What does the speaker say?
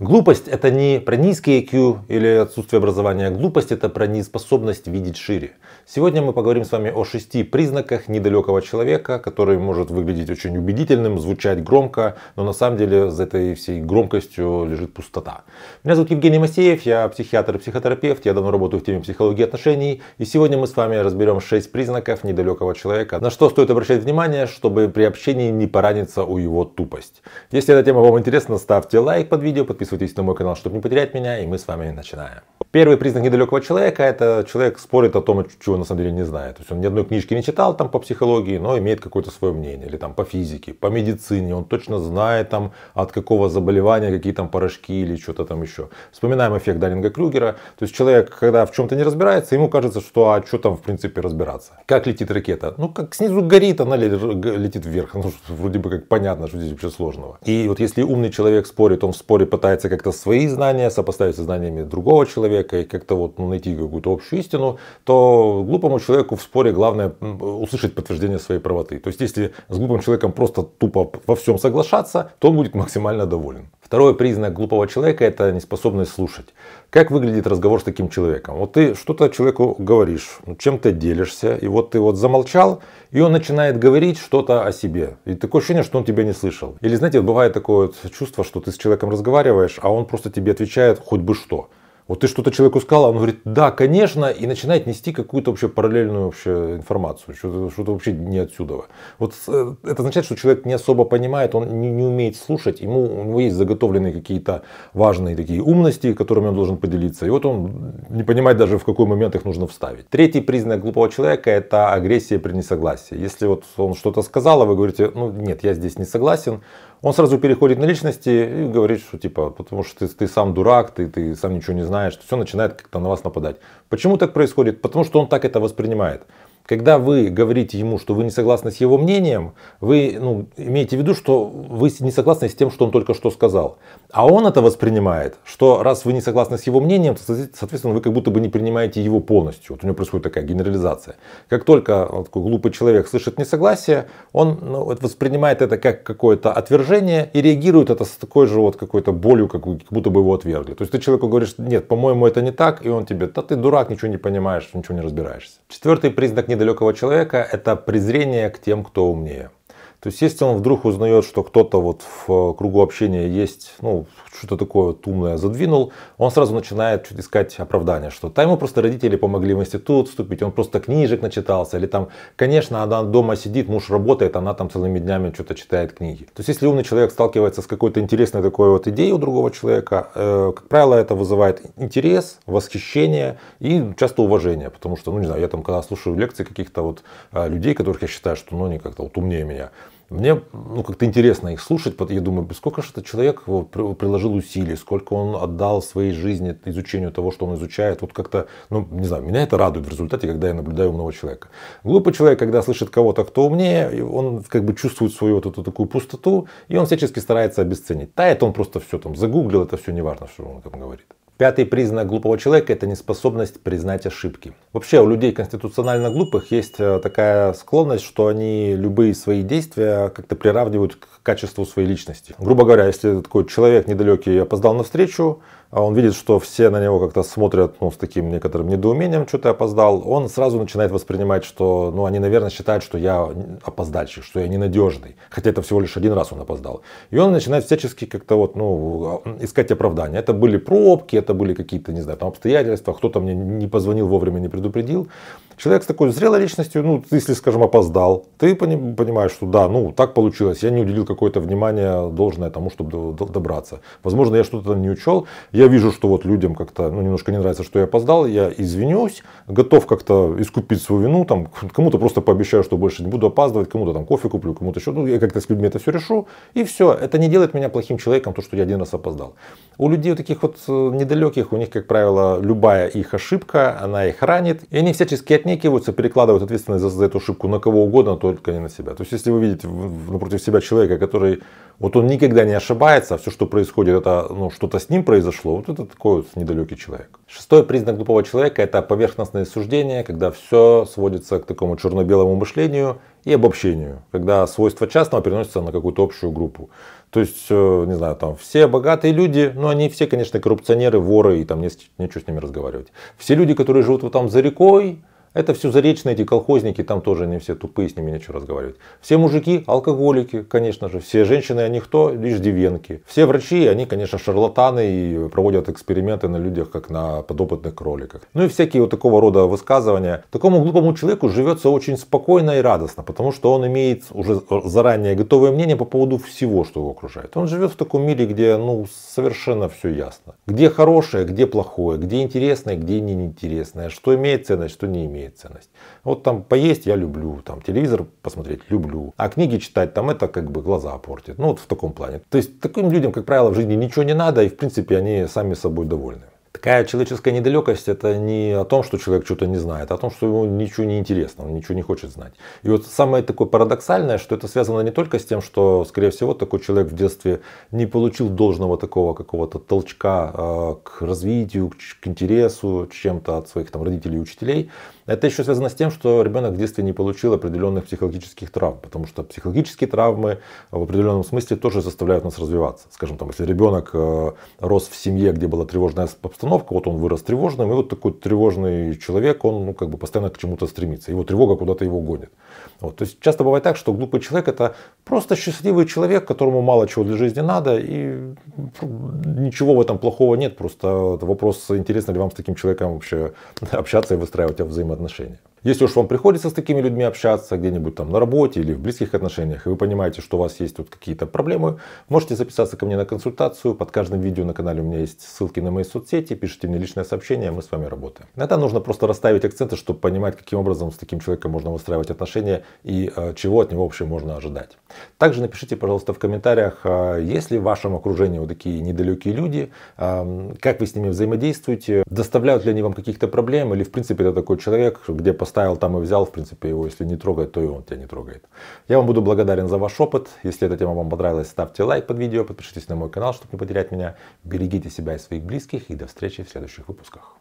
Глупость — это не про низкий IQ или отсутствие образования. Глупость — это про неспособность видеть шире. Сегодня мы поговорим с вами о 6 признаках недалекого человека, который может выглядеть очень убедительным, звучать громко, но на самом деле за этой всей громкостью лежит пустота. Меня зовут Евгений Масеев, я психиатр и психотерапевт, я давно работаю в теме психологии отношений. И сегодня мы с вами разберем 6 признаков недалекого человека, на что стоит обращать внимание, чтобы при общении не пораниться у его тупость. Если эта тема вам интересна, ставьте лайк под видео, подписывайтесь на мой канал, чтобы не потерять меня, и мы с вами начинаем. Первый признак недалекого человека — это человек спорит о том, чего на самом деле не знает. То есть он ни одной книжки не читал там по психологии, но имеет какое-то свое мнение. Или там по физике, по медицине. Он точно знает там от какого заболевания, какие там порошки или что-то там еще. Вспоминаем эффект Даннинга-Крюгера. То есть человек, когда в чем-то не разбирается, ему кажется, что а что там в принципе разбираться. Как летит ракета? Ну как снизу горит, она летит вверх. Ну вроде бы как понятно, что здесь вообще сложного. И вот если умный человек спорит, он в споре пытается как-то свои знания сопоставить со знаниями другого человека и как-то вот найти какую-то общую истину, то глупому человеку в споре главное услышать подтверждение своей правоты. То есть если с глупым человеком просто тупо во всем соглашаться, то он будет максимально доволен. Второй признак глупого человека — это неспособность слушать. Как выглядит разговор с таким человеком? Вот ты что-то человеку говоришь, чем-то делишься, и вот ты вот замолчал, и он начинает говорить что-то о себе. И такое ощущение, что он тебя не слышал. Или знаете, бывает такое вот чувство, что ты с человеком разговариваешь, а он просто тебе отвечает хоть бы что. Вот ты что-то человеку сказал, а он говорит, да, конечно, и начинает нести какую-то вообще параллельную вообще информацию, что-то вообще не отсюда. Вот это означает, что человек не особо понимает, он не умеет слушать, у него есть заготовленные какие-то важные такие умности, которыми он должен поделиться, и вот он не понимает даже, в какой момент их нужно вставить. Третий признак глупого человека — это агрессия при несогласии. Если вот он что-то сказал, а вы говорите, ну нет, я здесь не согласен, он сразу переходит на личности и говорит, что типа, потому что ты сам дурак, ты сам ничего не знаешь, все начинает как-то на вас нападать. Почему так происходит? Потому что он так это воспринимает. Когда вы говорите ему, что вы не согласны с его мнением, вы имеете в виду, что вы не согласны с тем, что он только что сказал. А он это воспринимает, что раз вы не согласны с его мнением, то, соответственно, вы как будто бы не принимаете его полностью. Вот у него происходит такая генерализация. Как только такой глупый человек слышит несогласие, он воспринимает это как какое-то отвержение и реагирует это с такой же вот какой-то болью, как будто бы его отвергли. То есть ты человеку говоришь, нет, по-моему, это не так, и он тебе, да ты дурак, ничего не понимаешь, ничего не разбираешься. Четвертый признак недалекого человека — это презрение к тем, кто умнее. То есть если он вдруг узнает, что кто-то вот в кругу общения есть, что-то такое вот умное задвинул, он сразу начинает искать оправдания, что там ему просто родители помогли в институт вступить, он просто книжек начитался, или там, конечно, она дома сидит, муж работает, она там целыми днями что-то читает книги. То есть если умный человек сталкивается с какой-то интересной такой вот идеей у другого человека, как правило, это вызывает интерес, восхищение и часто уважение, потому что, не знаю, я там когда слушаю лекции каких-то вот людей, которых я считаю, что они как-то вот умнее меня, мне как-то интересно их слушать, я думаю, сколько же этот человек приложил усилий, сколько он отдал своей жизни изучению того, что он изучает. Вот как-то, не знаю, меня это радует в результате, когда я наблюдаю умного человека. Глупый человек, когда слышит кого-то, кто умнее, он как бы чувствует свою вот эту такую пустоту, и он всячески старается обесценить. Это он просто все там загуглил, это все неважно, что он там говорит. Пятый признак глупого человека — это неспособность признать ошибки. Вообще у людей конституционально глупых есть такая склонность, что они любые свои действия как-то приравнивают к качеству своей личности. Грубо говоря, если такой человек недалекий опоздал на встречу, а он видит, что все на него как-то смотрят с таким некоторым недоумением, что ты опоздал, он сразу начинает воспринимать, что они, наверное, считают, что я опоздальщик, что я ненадежный. Хотя это всего лишь один раз он опоздал. И он начинает всячески как-то искать оправдания. Это были пробки, это были какие-то, не знаю, там обстоятельства, кто-то мне не позвонил вовремя, не предупредил. Человек с такой зрелой личностью, если, скажем, опоздал, ты понимаешь, что да, так получилось, я не уделил какое-то внимание должное тому, чтобы добраться. Возможно, я что-то там не учел. Я вижу, что вот людям как-то немножко не нравится, что я опоздал, я извинюсь, готов как-то искупить свою вину, там, кому-то просто пообещаю, что больше не буду опаздывать, кому-то там кофе куплю, кому-то еще, я как-то с людьми это все решу, и все. Это не делает меня плохим человеком, то, что я один раз опоздал. У людей таких вот недалеких, у них, как правило, любая их ошибка, она их ранит, и они всячески отнекиваются, перекладывают ответственность за эту ошибку на кого угодно, только не на себя. То есть, если вы видите напротив себя человека, который Вот он никогда не ошибается, а все, что происходит, это что-то с ним произошло. Вот это такой вот недалекий человек. Шестой признак глупого человека — это поверхностные суждения, когда все сводится к такому черно-белому мышлению и обобщению, когда свойства частного переносятся на какую-то общую группу. То есть, не знаю, там все богатые люди, они все, конечно, коррупционеры, воры, и там нечего с ними разговаривать. Все люди, которые живут вот там за рекой, это все заречные эти колхозники, там тоже не все тупые, с ними нечего разговаривать. Все мужики алкоголики, конечно же. Все женщины, они кто? Лишь девенки. Все врачи, они, конечно, шарлатаны и проводят эксперименты на людях, как на подопытных кроликах. И всякие вот такого рода высказывания. Такому глупому человеку живется очень спокойно и радостно, потому что он имеет уже заранее готовое мнение по поводу всего, что его окружает. Он живет в таком мире, где совершенно все ясно. Где хорошее, где плохое, где интересное, где неинтересное, что имеет ценность, что не имеет ценность. Вот там поесть я люблю, там телевизор посмотреть люблю, а книги читать там это как бы глаза портит. Вот в таком плане. То есть таким людям, как правило, в жизни ничего не надо, и в принципе они сами собой довольны. Такая человеческая недалекость — это не о том, что человек что-то не знает, а о том, что ему ничего не интересно, он ничего не хочет знать. И вот самое такое парадоксальное, что это связано не только с тем, что, скорее всего, такой человек в детстве не получил должного такого какого-то толчка к развитию, к интересу чем-то от своих там родителей и учителей. Это еще связано с тем, что ребенок в детстве не получил определенных психологических травм, потому что психологические травмы в определенном смысле тоже заставляют нас развиваться. Скажем, если ребенок рос в семье, где была тревожная обстановка, вот он вырос тревожным, и вот такой тревожный человек, он постоянно к чему-то стремится, его тревога куда-то его гонит. То есть часто бывает так, что глупый человек — это просто счастливый человек, которому мало чего для жизни надо, и ничего в этом плохого нет, просто вопрос, интересно ли вам с таким человеком вообще общаться и выстраивать взаимоотношения. Если уж вам приходится с такими людьми общаться где-нибудь там на работе или в близких отношениях, и вы понимаете, что у вас есть тут какие-то проблемы, можете записаться ко мне на консультацию. Под каждым видео на канале у меня есть ссылки на мои соцсети, пишите мне личное сообщение, мы с вами работаем. Иногда нужно просто расставить акценты, чтобы понимать, каким образом с таким человеком можно выстраивать отношения и чего от него вообще можно ожидать. Также напишите, пожалуйста, в комментариях, есть ли в вашем окружении вот такие недалекие люди, как вы с ними взаимодействуете, доставляют ли они вам каких-то проблем, или в принципе это такой человек, где поставил, там и взял, в принципе его если не трогает, то и он тебя не трогает. Я вам буду благодарен за ваш опыт. Если эта тема вам понравилась, ставьте лайк под видео, подпишитесь на мой канал, чтобы не потерять меня. Берегите себя и своих близких, и до встречи в следующих выпусках.